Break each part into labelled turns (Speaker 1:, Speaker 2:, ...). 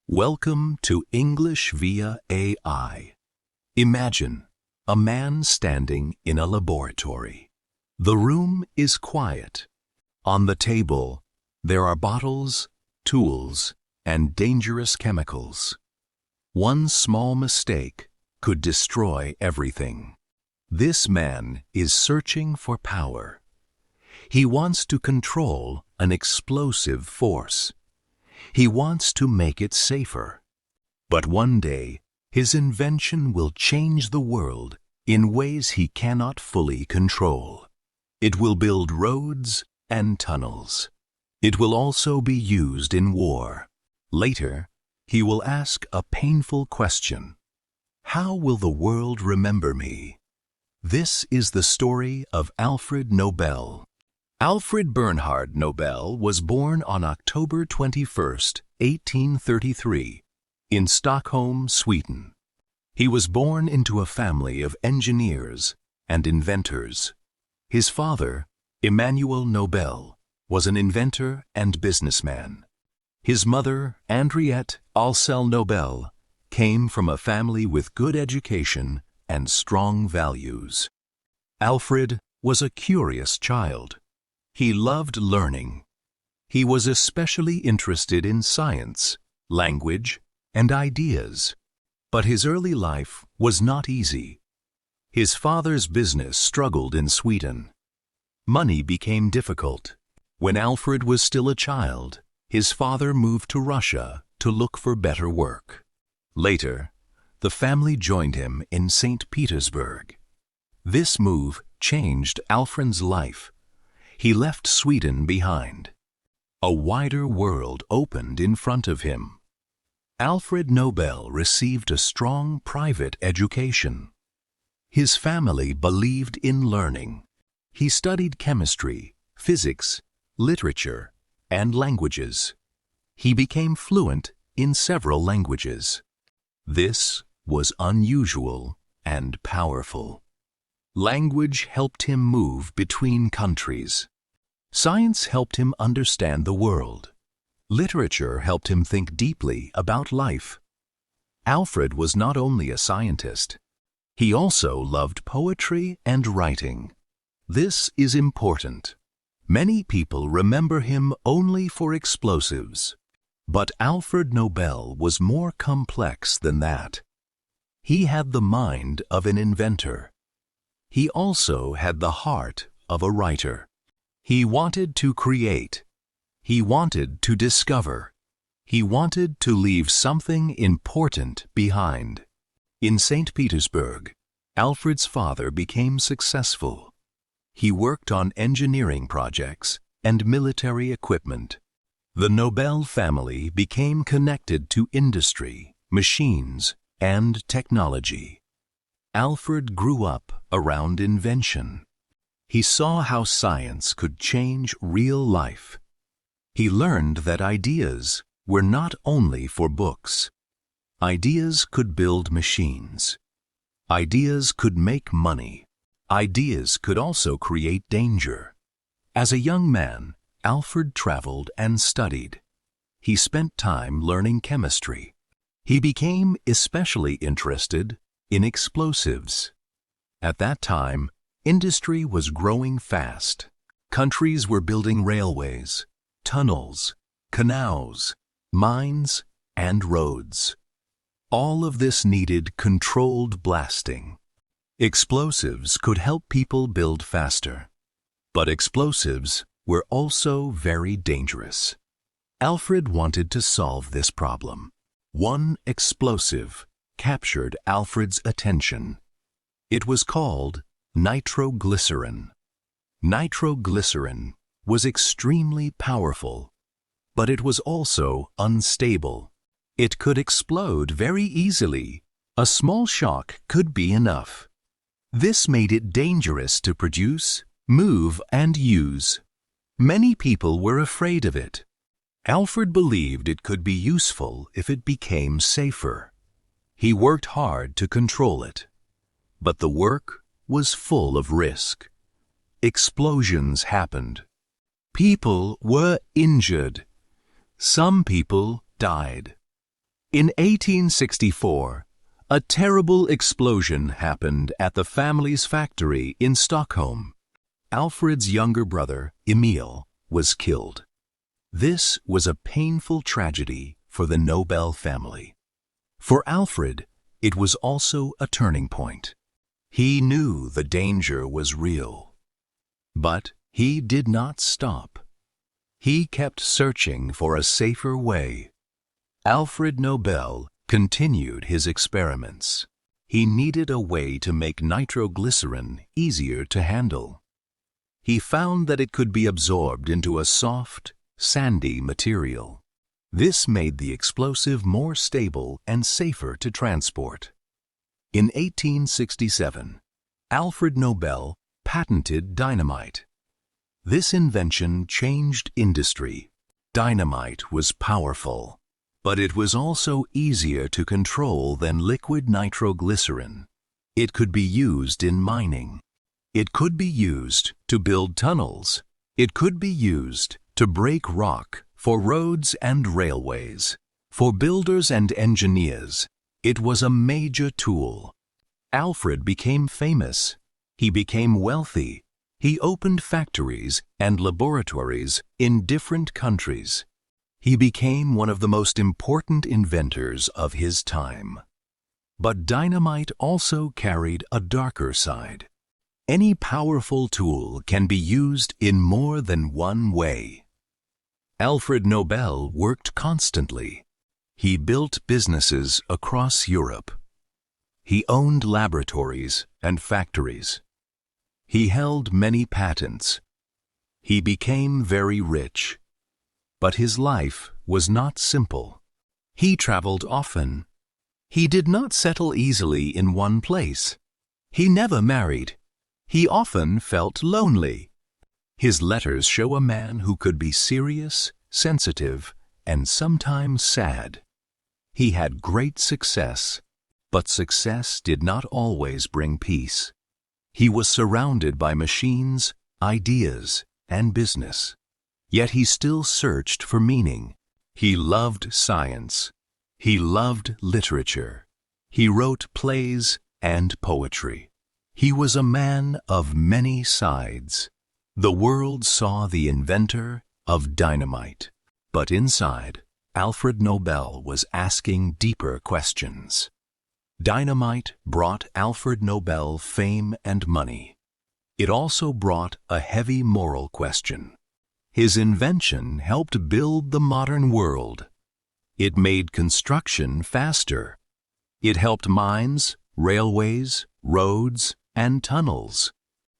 Speaker 1: Welcome to English via AI. Imagine a man standing in a laboratory. The room is quiet. On the table, there are bottles, tools, and dangerous chemicals. One small mistake could destroy everything. This man is searching for power. He wants to control an explosive force. He wants to make it safer. But one day, his invention will change the world in ways he cannot fully control. It will build roads and tunnels. It will also be used in war. Later, he will ask a painful question. How will the world remember me? This is the story of Alfred Nobel. Alfred Bernhard Nobel was born on October 21, 1833, in Stockholm, Sweden. He was born into a family of engineers and inventors. His father, Emanuel Nobel, was an inventor and businessman. His mother, Henriette Alcel Nobel, came from a family with good education and strong values. Alfred was a curious child. He loved learning. He was especially interested in science, language, and ideas. But his early life was not easy. His father's business struggled in Sweden. Money became difficult. When Alfred was still a child, his father moved to Russia to look for better work. Later, the family joined him in St. Petersburg. This move changed Alfred's life. He left Sweden behind. A wider world opened in front of him. Alfred Nobel received a strong private education. His family believed in learning. He studied chemistry, physics, literature, and languages. He became fluent in several languages. This was unusual and powerful. Language helped him move between countries. Science helped him understand the world. Literature helped him think deeply about life. Alfred was not only a scientist, he also loved poetry and writing. This is important. Many people remember him only for explosives. But Alfred Nobel was more complex than that. He had the mind of an inventor. He also had the heart of a writer. He wanted to create. He wanted to discover. He wanted to leave something important behind. In St. Petersburg, Alfred's father became successful. He worked on engineering projects and military equipment. The Nobel family became connected to industry, machines, and technology. Alfred grew up around invention. He saw how science could change real life. He learned that ideas were not only for books. Ideas could build machines. Ideas could make money. Ideas could also create danger. As a young man, Alfred traveled and studied. He spent time learning chemistry. He became especially interested in explosives. At that time, industry was growing fast. Countries were building railways, tunnels, canals, mines, and roads. All of this needed controlled blasting. Explosives could help people build faster. But explosives were also very dangerous. Alfred wanted to solve this problem. One explosive captured Alfred's attention. It was called nitroglycerin. Nitroglycerin was extremely powerful, but it was also unstable. It could explode very easily. A small shock could be enough. This made it dangerous to produce, move, and use. Many people were afraid of it. Alfred believed it could be useful if it became safer. He worked hard to control it. But the work was full of risk. Explosions happened. People were injured. Some people died. In 1864, a terrible explosion happened at the family's factory in Stockholm. Alfred's younger brother, Emil, was killed. This was a painful tragedy for the Nobel family. For Alfred, it was also a turning point. He knew the danger was real. But he did not stop. He kept searching for a safer way. Alfred Nobel continued his experiments. He needed a way to make nitroglycerin easier to handle. He found that it could be absorbed into a soft, sandy material. This made the explosive more stable and safer to transport. In 1867, Alfred Nobel patented dynamite. This invention changed industry. Dynamite was powerful, but it was also easier to control than liquid nitroglycerin. It could be used in mining. It could be used to build tunnels. It could be used to break rock for roads and railways. For builders and engineers, it was a major tool. Alfred became famous. He became wealthy. He opened factories and laboratories in different countries. He became one of the most important inventors of his time. But dynamite also carried a darker side. Any powerful tool can be used in more than one way. Alfred Nobel worked constantly. He built businesses across Europe. He owned laboratories and factories. He held many patents. He became very rich. But his life was not simple. He traveled often. He did not settle easily in one place. He never married. He often felt lonely. His letters show a man who could be serious, sensitive, and sometimes sad. He had great success, but success did not always bring peace. He was surrounded by machines, ideas, and business. Yet he still searched for meaning. He loved science. He loved literature. He wrote plays and poetry. He was a man of many sides. The world saw the inventor of dynamite. But inside, Alfred Nobel was asking deeper questions. Dynamite brought Alfred Nobel fame and money. It also brought a heavy moral question. His invention helped build the modern world. It made construction faster. It helped mines, railways, roads, and tunnels.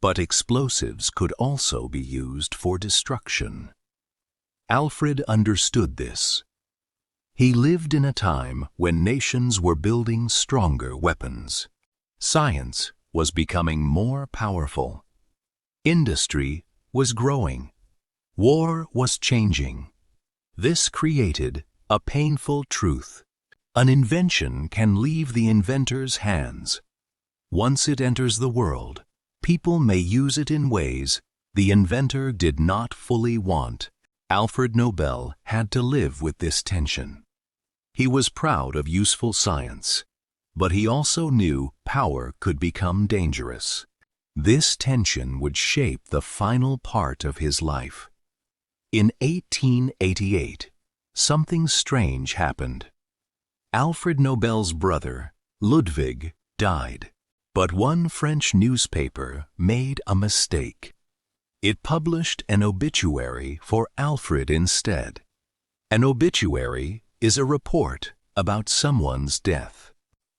Speaker 1: But explosives could also be used for destruction. Alfred understood this. He lived in a time when nations were building stronger weapons. Science was becoming more powerful. Industry was growing. War was changing. This created a painful truth. An invention can leave the inventor's hands. Once it enters the world, people may use it in ways the inventor did not fully want. Alfred Nobel had to live with this tension. He was proud of useful science, but he also knew power could become dangerous. This tension would shape the final part of his life. In 1888, something strange happened. Alfred Nobel's brother, Ludwig, died. But one French newspaper made a mistake. It published an obituary for Alfred instead. An obituary is a report about someone's death.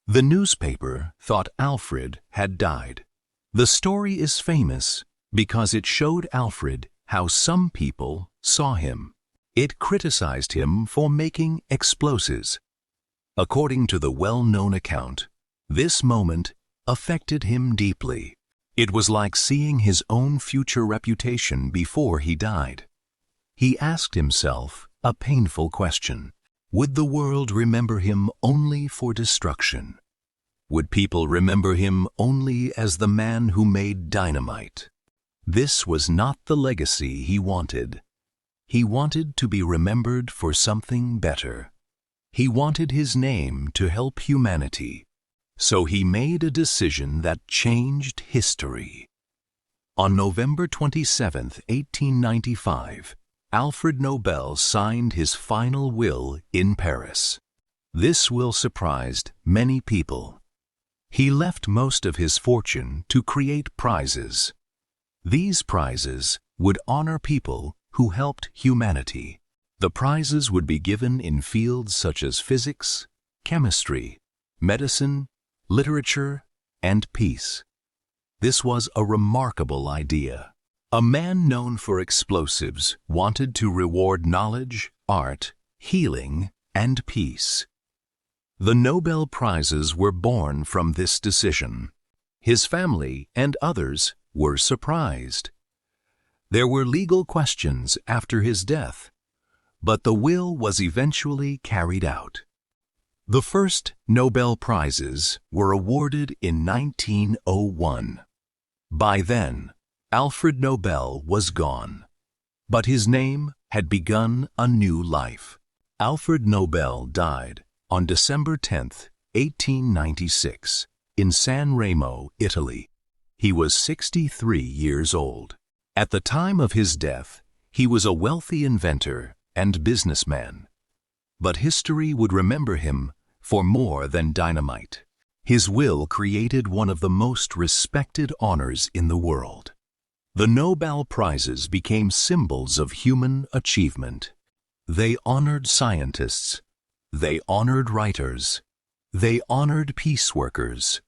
Speaker 1: The newspaper thought Alfred had died. The story is famous because it showed Alfred how some people saw him. It criticized him for making explosives. According to the well-known account, this moment affected him deeply. It was like seeing his own future reputation before he died. He asked himself a painful question. Would the world remember him only for destruction? Would people remember him only as the man who made dynamite? This was not the legacy he wanted. He wanted to be remembered for something better. He wanted his name to help humanity, so he made a decision that changed history. On November 27, 1895, Alfred Nobel signed his final will in Paris. This will surprised many people. He left most of his fortune to create prizes. These prizes would honor people who helped humanity. The prizes would be given in fields such as physics, chemistry, medicine, literature, and peace. This was a remarkable idea. A man known for explosives wanted to reward knowledge, art, healing, and peace. The Nobel Prizes were born from this decision. His family and others were surprised. There were legal questions after his death, but the will was eventually carried out. The first Nobel Prizes were awarded in 1901. By then, Alfred Nobel was gone, but his name had begun a new life. Alfred Nobel died on December 10, 1896, in San Remo, Italy. He was 63 years old. At the time of his death, he was a wealthy inventor and businessman. But history would remember him for more than dynamite. His will created one of the most respected honors in the world. The Nobel Prizes became symbols of human achievement. They honored scientists. They honored writers. They honored peace workers.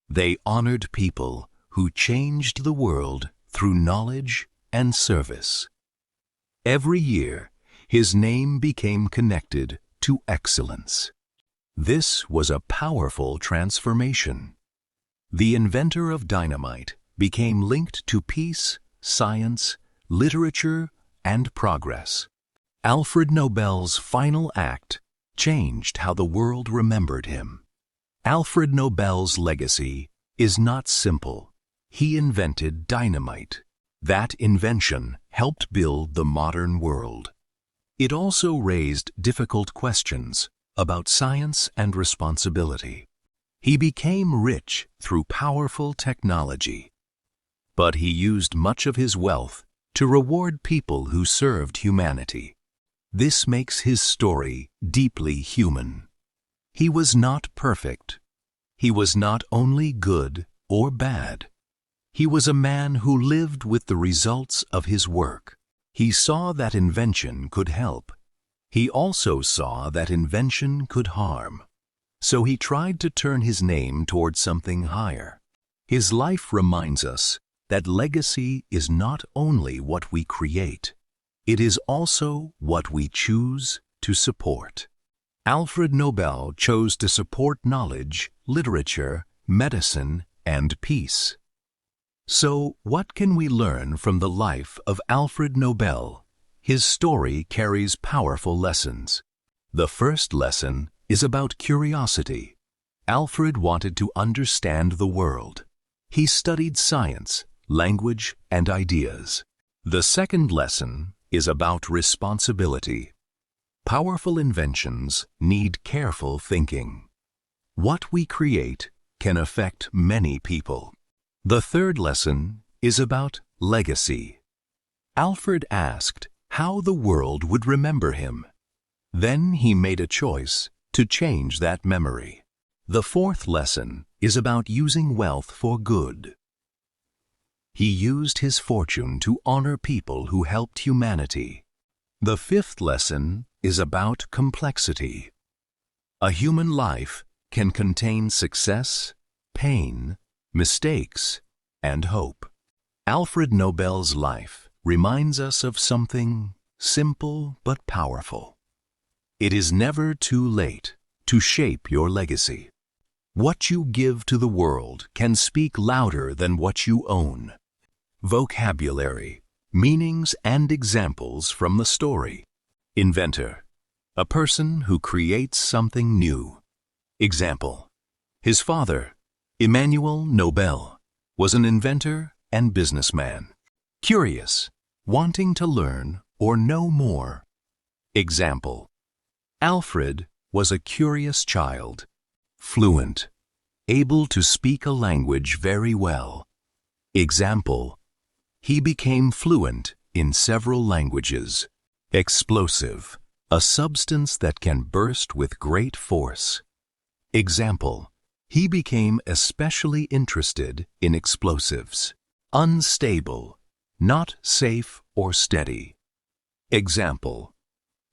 Speaker 1: They honored people who changed the world through knowledge and service. Every year, his name became connected to excellence. This was a powerful transformation. The inventor of dynamite became linked to peace, science, literature, and progress. Alfred Nobel's final act changed how the world remembered him. Alfred Nobel's legacy is not simple. He invented dynamite. That invention helped build the modern world. It also raised difficult questions about science and responsibility. He became rich through powerful technology, but he used much of his wealth to reward people who served humanity. This makes his story deeply human. He was not perfect. He was not only good or bad. He was a man who lived with the results of his work. He saw that invention could help. He also saw that invention could harm. So he tried to turn his name toward something higher. His life reminds us that legacy is not only what we create, it is also what we choose to support. Alfred Nobel chose to support knowledge, literature, medicine, and peace. So, what can we learn from the life of Alfred Nobel? His story carries powerful lessons. The first lesson is about curiosity. Alfred wanted to understand the world. He studied science, language, and ideas. The second lesson is about responsibility. Powerful inventions need careful thinking. What we create can affect many people. The third lesson is about legacy. Alfred asked how the world would remember him. Then he made a choice to change that memory. The fourth lesson is about using wealth for good. He used his fortune to honor people who helped humanity. The fifth lesson is about complexity. A human life can contain success, pain, mistakes, and hope. Alfred Nobel's life reminds us of something simple but powerful. It is never too late to shape your legacy. What you give to the world can speak louder than what you own. Vocabulary, meanings and examples from the story. Inventor, a person who creates something new. Example, his father, Emmanuel Nobel, was an inventor and businessman. Curious, wanting to learn or know more. Example, Alfred was a curious child, fluent, able to speak a language very well. Example: he became fluent in several languages. Explosive: a substance that can burst with great force. Example: he became especially interested in explosives. Unstable: not safe or steady. Example: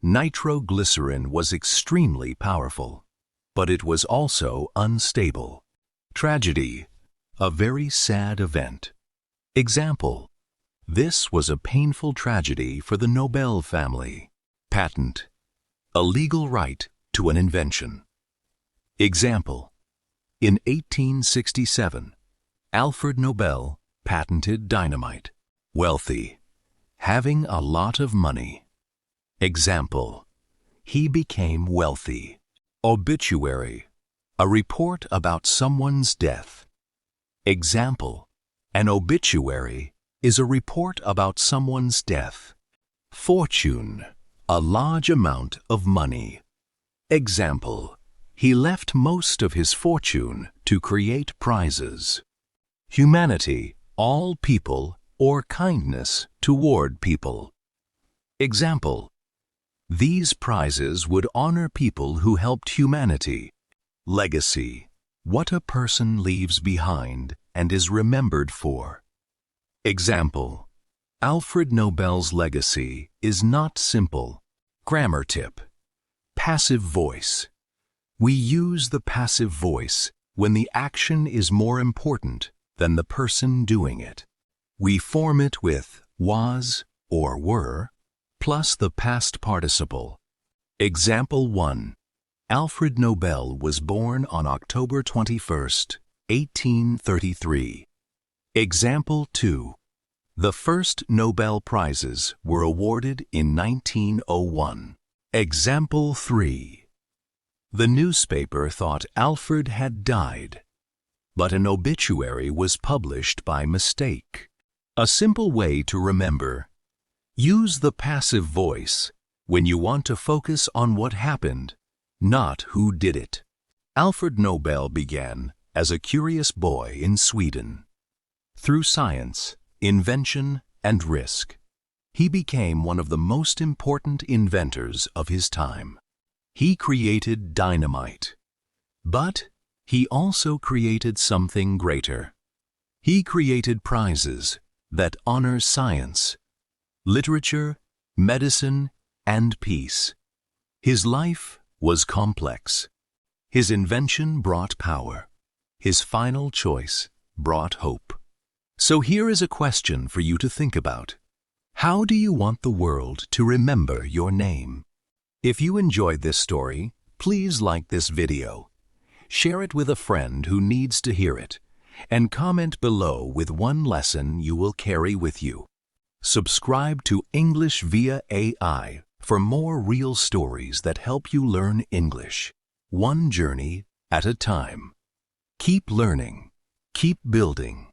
Speaker 1: nitroglycerin was extremely powerful, but it was also unstable. Tragedy: a very sad event. Example: this was a painful tragedy for the Nobel family. Patent: a legal right to an invention. Example: in 1867, Alfred Nobel patented dynamite. Wealthy: having a lot of money. Example: he became wealthy. Obituary: a report about someone's death. Example: an obituary is a report about someone's death. Fortune: a large amount of money. Example: he left most of his fortune to create prizes. Humanity: all people or kindness toward people. Example: these prizes would honor people who helped humanity. Legacy: what a person leaves behind and is remembered for. Example: Alfred Nobel's legacy is not simple. Grammar tip: passive voice. We use the passive voice when the action is more important than the person doing it. We form it with was or were plus the past participle. Example 1. Alfred Nobel was born on October 21st, 1833. Example 2. The first Nobel Prizes were awarded in 1901. Example 3. The newspaper thought Alfred had died, but an obituary was published by mistake. A simple way to remember: use the passive voice when you want to focus on what happened, not who did it. Alfred Nobel began as a curious boy in Sweden. Through science, invention, and risk, he became one of the most important inventors of his time. He created dynamite, but he also created something greater. He created prizes that honor science, literature, medicine, and peace. His life was complex. His invention brought power. His final choice brought hope. So here is a question for you to think about. How do you want the world to remember your name? If you enjoyed this story, please like this video, share it with a friend who needs to hear it, and comment below with one lesson you will carry with you. Subscribe to English via AI for more real stories that help you learn English, one journey at a time. Keep learning, keep building,